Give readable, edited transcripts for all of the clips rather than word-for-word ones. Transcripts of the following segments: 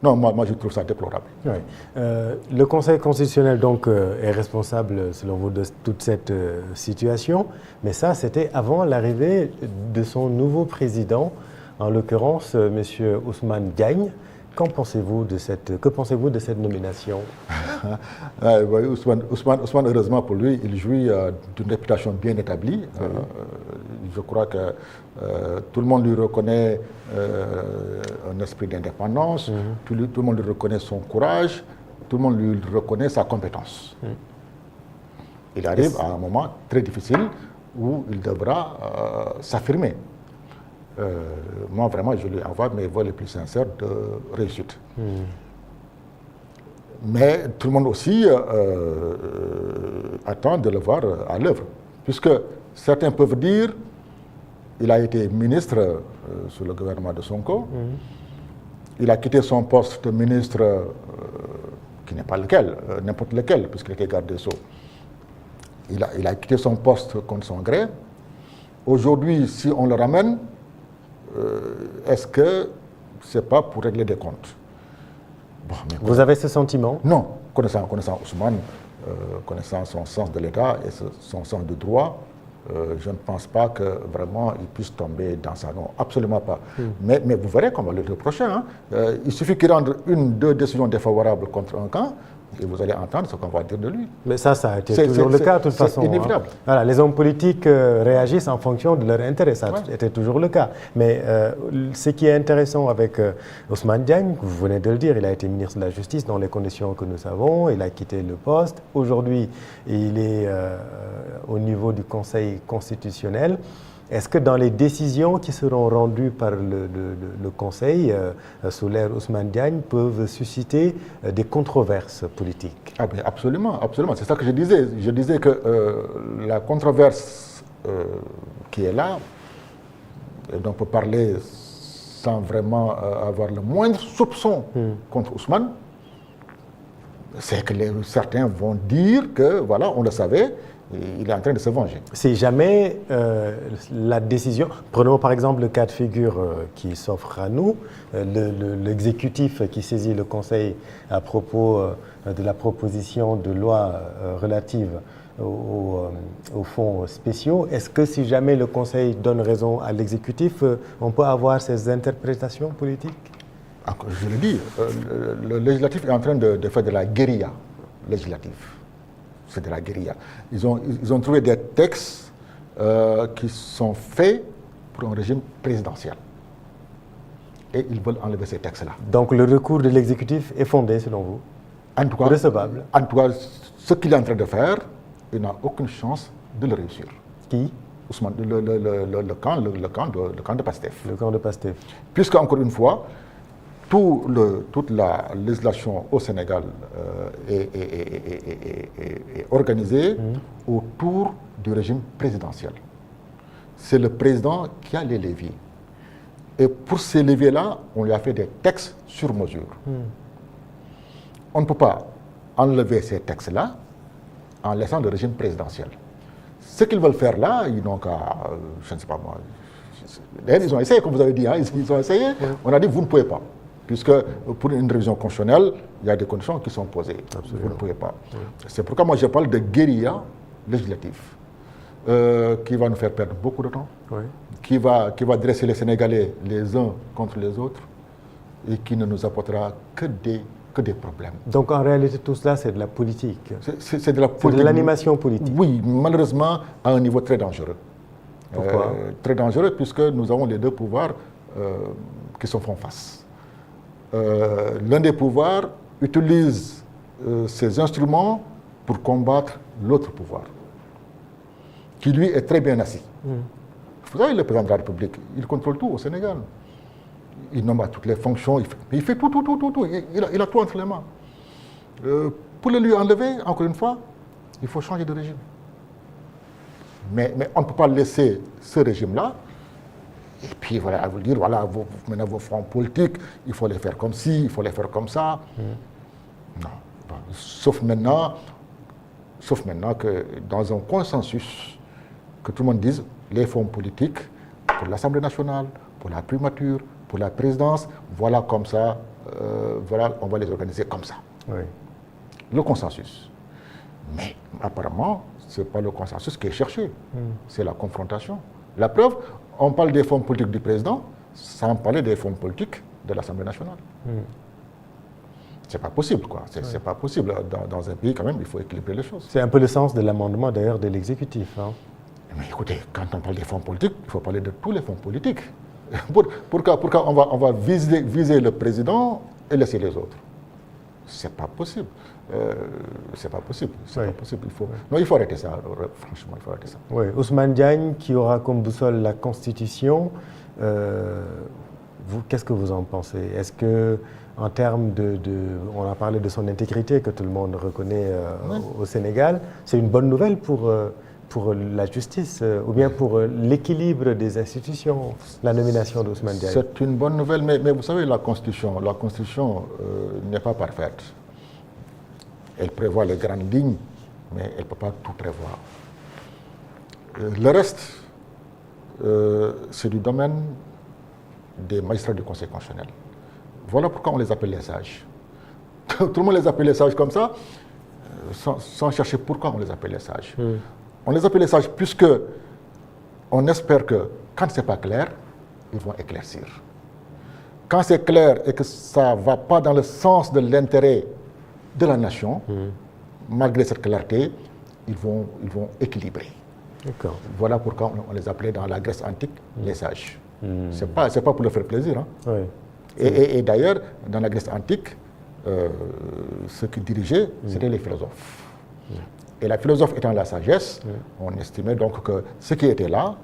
Non, moi je trouve ça déplorable. Oui. Le Conseil constitutionnel donc est responsable, selon vous, de toute cette situation, mais ça, c'était avant l'arrivée de son nouveau président, en l'occurrence, M. Ousmane Diagne. Que pensez-vous de cette nomination? Oui, Ousmane, heureusement pour lui, il jouit d'une réputation bien établie. Oui. Je crois que tout le monde lui reconnaît un esprit d'indépendance, tout le monde lui reconnaît son courage, tout le monde lui reconnaît sa compétence. Il arrive à un moment très difficile où il devra s'affirmer. Moi, vraiment, je lui envoie mes voeux les plus sincères de réussite. Mais tout le monde aussi attend de le voir à l'œuvre. Puisque certains peuvent dire qu'il a été ministre sous le gouvernement de Sonko. Il a quitté son poste de ministre, qui n'est pas lequel, n'importe lequel, puisqu'il était garde des Sceaux. Il a quitté son poste contre son gré. Aujourd'hui, si on le ramène, est-ce que ce n'est pas pour régler des comptes? Bon, vous avez ce sentiment? Non. Connaissant Ousmane, connaissant son sens de l'État et son sens de droit, je ne pense pas que vraiment il puisse tomber dans ça. Non, absolument pas. Mais vous verrez qu'on va le reprocher. Il suffit qu'il rende 2 décisions défavorables contre un camp et vous allez entendre ce qu'on va dire de lui. Mais ça a été toujours le cas de toute façon. C'est inévitable. Voilà, les hommes politiques réagissent en fonction de leur intérêt. Ça a été toujours le cas. Mais ce qui est intéressant avec Ousmane Diagne, vous venez de le dire, il a été ministre de la Justice dans les conditions que nous savons, il a quitté le poste. Aujourd'hui, il est au niveau du Conseil constitutionnel. Est-ce que dans les décisions qui seront rendues par le Conseil, sous l'ère Ousmane Diagne, peuvent susciter des controverses politiques? Ah bien, absolument. C'est ça que je disais. Je disais que la controverse qui est là, et dont on peut parler sans vraiment avoir le moindre soupçon contre Ousmane, c'est que certains vont dire que, voilà, on le savait, il est en train de se venger. Si jamais la décision, prenons par exemple le cas de figure qui s'offre à nous, l'exécutif qui saisit le Conseil à propos de la proposition de loi relative aux fonds spéciaux, est-ce que si jamais le Conseil donne raison à l'exécutif, on peut avoir ces interprétations politiques? Je le dis, le législatif est en train de faire de la guérilla législative. C'est de la guérilla. Ils ont trouvé des textes qui sont faits pour un régime présidentiel. Et ils veulent enlever ces textes-là. Donc le recours de l'exécutif est fondé, selon vous? En tout cas, recevable? En tout cas, ce qu'il est en train de faire, il n'a aucune chance de le réussir. Qui? Ousmane, le camp de Pastef. Le camp de Pastef. Puisque, encore une fois, toute la législation au Sénégal est organisée autour du régime présidentiel. C'est le président qui a les leviers. Et pour ces leviers-là, on lui a fait des textes sur mesure. On ne peut pas enlever ces textes-là en laissant le régime présidentiel. Ce qu'ils veulent faire là, ils n'ont qu'à, je ne sais pas moi, ils ont essayé, comme vous avez dit, ils ont essayé, on a dit vous ne pouvez pas. Puisque pour une révision constitutionnelle, il y a des conditions qui sont posées. Absolument. Vous ne pouvez pas. C'est pourquoi moi je parle de guérilla législative, qui va nous faire perdre beaucoup de temps, qui va dresser les Sénégalais les uns contre les autres et qui ne nous apportera que des problèmes. Donc en réalité tout cela c'est de la politique. C'est de la politique. C'est de l'animation politique. Oui, malheureusement à un niveau très dangereux. Pourquoi? Très dangereux puisque nous avons les 2 pouvoirs qui se font face. L'un des pouvoirs utilise ces instruments pour combattre l'autre pouvoir, qui lui est très bien assis. Vous savez, le président de la République, il contrôle tout au Sénégal. Il nomme à toutes les fonctions, il fait tout. Il a tout entre les mains. Pour le lui enlever, encore une fois, il faut changer de régime. Mais on ne peut pas laisser ce régime-là. Et puis voilà, à vous dire, voilà, maintenant vos fronts politiques, il faut les faire comme ci, il faut les faire comme ça. Non. Sauf maintenant que dans un consensus, que tout le monde dise, les fonds politiques, pour l'Assemblée nationale, pour la primature, pour la présidence, voilà comme ça voilà, on va les organiser comme ça. Oui. Le consensus. Mais apparemment, ce n'est pas le consensus qui est cherché, c'est la confrontation. La preuve, on parle des fonds politiques du président sans parler des fonds politiques de l'Assemblée nationale. C'est pas possible, quoi. C'est pas possible. Dans un pays, quand même, il faut équilibrer les choses. C'est un peu le sens de l'amendement, d'ailleurs, de l'exécutif. Hein. Mais écoutez, quand on parle des fonds politiques, il faut parler de tous les fonds politiques. Pourquoi on va viser le président et laisser les autres? C'est pas possible. C'est pas possible. C'est pas possible. Il faut arrêter ça. Franchement, il faut arrêter ça. Oui. Ousmane Diagne, qui aura comme boussole la Constitution, qu'est-ce que vous en pensez? Est-ce que, en termes on a parlé de son intégrité que tout le monde reconnaît au Sénégal, c'est une bonne nouvelle pour la justice ou bien pour l'équilibre des institutions, la nomination d'Ousmane Diagne? C'est une bonne nouvelle, mais vous savez, la Constitution n'est pas parfaite. Elle prévoit les grandes lignes, mais elle ne peut pas tout prévoir. Le reste, c'est du domaine des magistrats du Conseil constitutionnel. Voilà pourquoi on les appelle les sages. Tout le monde les appelle les sages comme ça, sans chercher pourquoi on les appelle les sages. On les appelle les sages puisque on espère que quand ce n'est pas clair, ils vont éclaircir. Quand c'est clair et que ça ne va pas dans le sens de l'intérêt de la nation, malgré cette clarté, ils vont équilibrer. Voilà pourquoi on les appelait dans la Grèce antique les sages. Ce n'est pas pour leur faire plaisir. Hein. Oui. Et d'ailleurs, dans la Grèce antique, ceux qui dirigeaient, c'était les philosophes. Et la philosophie étant la sagesse, on estimait donc que ceux qui étaient là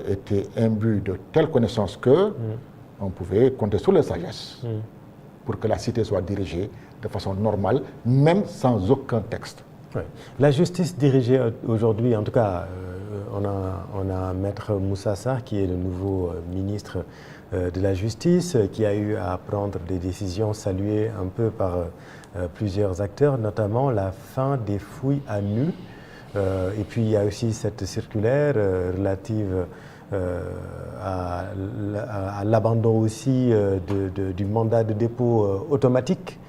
étaient imbus de telles connaissances que on pouvait compter sur la sagesse pour que la cité soit dirigée de façon normale, même sans aucun texte. Oui. La justice dirigée aujourd'hui, en tout cas, on a Maître Moussa Sarr, qui est le nouveau ministre de la Justice, qui a eu à prendre des décisions saluées un peu par plusieurs acteurs, notamment la fin des fouilles à nu. Et puis il y a aussi cette circulaire relative à l'abandon aussi du mandat de dépôt automatique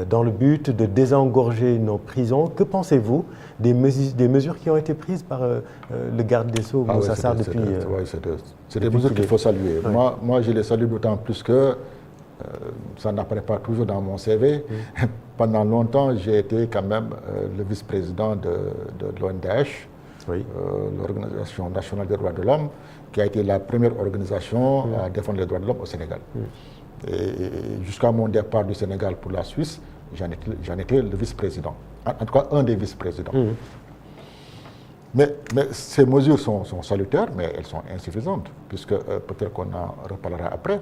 dans le but de désengorger nos prisons. Que pensez-vous des mesures qui ont été prises par le garde des Sceaux, Moussa Sarr, depuis... C'est des mesures qu'il faut saluer. Oui. Moi, je les salue d'autant plus que ça n'apparaît pas toujours dans mon CV. Pendant longtemps, j'ai été quand même le vice-président de l'ONDH, l'Organisation nationale des droits de l'homme, qui a été la première organisation à défendre les droits de l'homme au Sénégal. Et jusqu'à mon départ du Sénégal pour la Suisse, j'en étais le vice-président, en tout cas un des vice-présidents. Mais ces mesures sont salutaires, mais elles sont insuffisantes, puisque peut-être qu'on en reparlera après.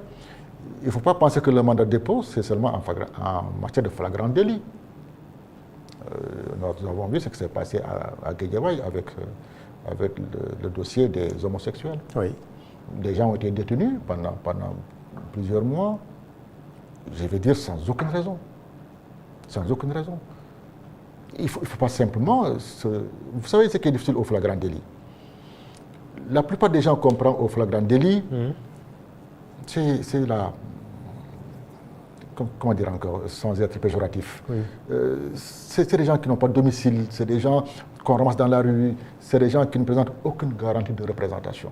Il ne faut pas penser que le mandat de dépôt, c'est seulement en matière de flagrant délit. Nous avons vu ce qui s'est passé à Guédiawaye avec le dossier des homosexuels. Oui. Des gens ont été détenus pendant plusieurs mois, je vais dire sans aucune raison. Sans aucune raison. Il ne faut pas simplement... Vous savez ce qui est difficile au flagrant délit? La plupart des gens comprennent au flagrant délit, c'est la... Comment dire encore, sans être péjoratif. C'est des gens qui n'ont pas de domicile, c'est des gens qu'on ramasse dans la rue, c'est des gens qui ne présentent aucune garantie de représentation.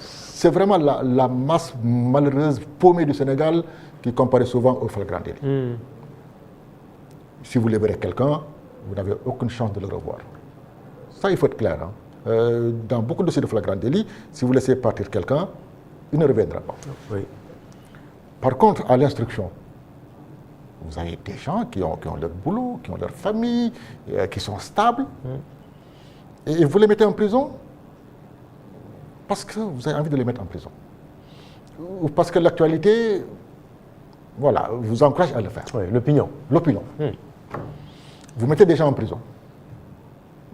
C'est vraiment la masse malheureuse, paumée du Sénégal qui comparaît souvent au flagrant délit. Si vous libérez quelqu'un, vous n'avez aucune chance de le revoir. Ça, il faut être clair. Dans beaucoup de dossiers de flagrant délit, si vous laissez partir quelqu'un, il ne reviendra pas. Par contre, à l'instruction, vous avez des gens qui ont leur boulot, qui ont leur famille, qui sont stables, et vous les mettez en prison parce que vous avez envie de les mettre en prison. Ou parce que l'actualité, voilà, vous encourage à le faire. Oui, l'opinion. L'opinion. Vous mettez des gens en prison.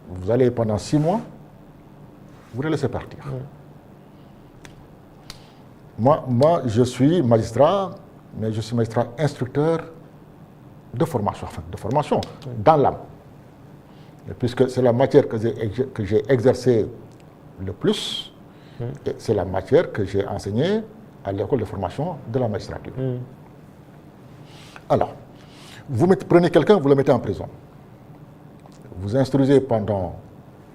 Vous allez pendant 6 mois, vous les laissez partir. Moi, je suis magistrat, mais je suis magistrat instructeur de formation, dans l'âme. Puisque c'est la matière que j'ai exercée le plus, et c'est la matière que j'ai enseignée à l'école de formation de la magistrature. Alors, prenez quelqu'un, vous le mettez en prison. Vous instruisez pendant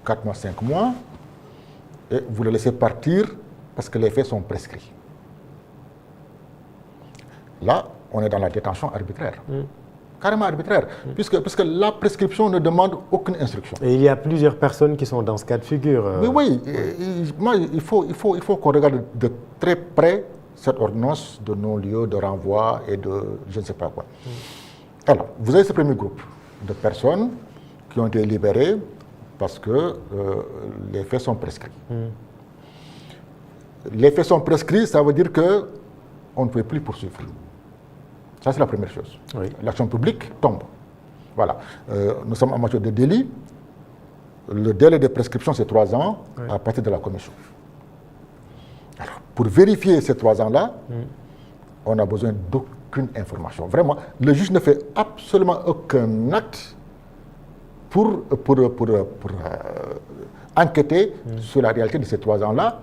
4 mois, 5 mois, et vous le laissez partir parce que les faits sont prescrits. Là, on est dans la détention arbitraire. Carrément arbitraire, puisque la prescription ne demande aucune instruction. Et il y a plusieurs personnes qui sont dans ce cas de figure. Oui, moi, il faut qu'on regarde de très près cette ordonnance de non-lieu, de renvoi et de je ne sais pas quoi. Alors, vous avez ce premier groupe de personnes qui ont été libérées parce que les faits sont prescrits. Les faits sont prescrits, ça veut dire qu'on ne peut plus poursuivre. Ça, c'est la première chose. Oui. L'action publique tombe. Voilà. Nous sommes en matière de délit. Le délai de prescription, c'est 3 ans à partir de la commission. Alors, pour vérifier ces 3 ans-là, on n'a besoin d'aucune information. Vraiment, le juge ne fait absolument aucun acte pour enquêter sur la réalité de ces 3 ans-là,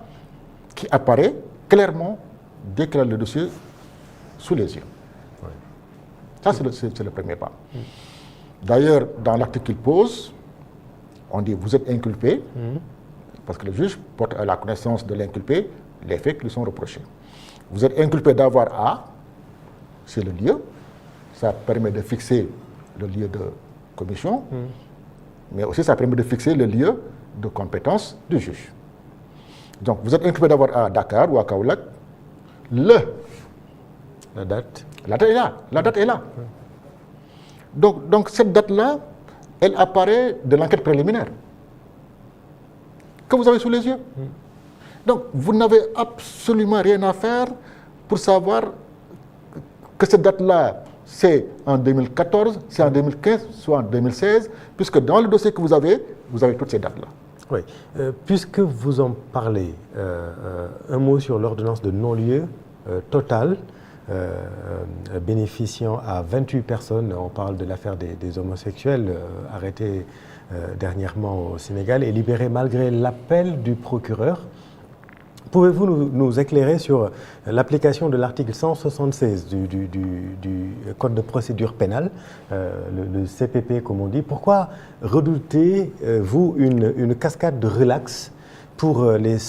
qui apparaît clairement dès qu'il a le dossier sous les yeux. Ça, c'est le premier pas. D'ailleurs, dans l'acte qu'il pose, on dit vous êtes inculpé, parce que le juge porte à la connaissance de l'inculpé les faits qui lui sont reprochés. Vous êtes inculpé d'avoir A, c'est le lieu, ça permet de fixer le lieu de commission, mais aussi ça permet de fixer le lieu de compétence du juge. Donc, vous êtes inculpé d'avoir A à Dakar ou à Kaolack, la date est là. La date est là. Donc cette date-là, elle apparaît de l'enquête préliminaire que vous avez sous les yeux. Donc vous n'avez absolument rien à faire pour savoir que cette date-là, c'est en 2014, c'est en 2015, soit en 2016, puisque dans le dossier que vous avez toutes ces dates-là. Oui. Puisque vous en parlez, un mot sur l'ordonnance de non-lieu totale, bénéficiant à 28 personnes. On parle de l'affaire des homosexuels arrêtés dernièrement au Sénégal et libérés malgré l'appel du procureur. Pouvez-vous nous éclairer sur l'application de l'article 176 du Code de procédure pénale, le CPP comme on dit? Pourquoi redoutez-vous une cascade de relax pour les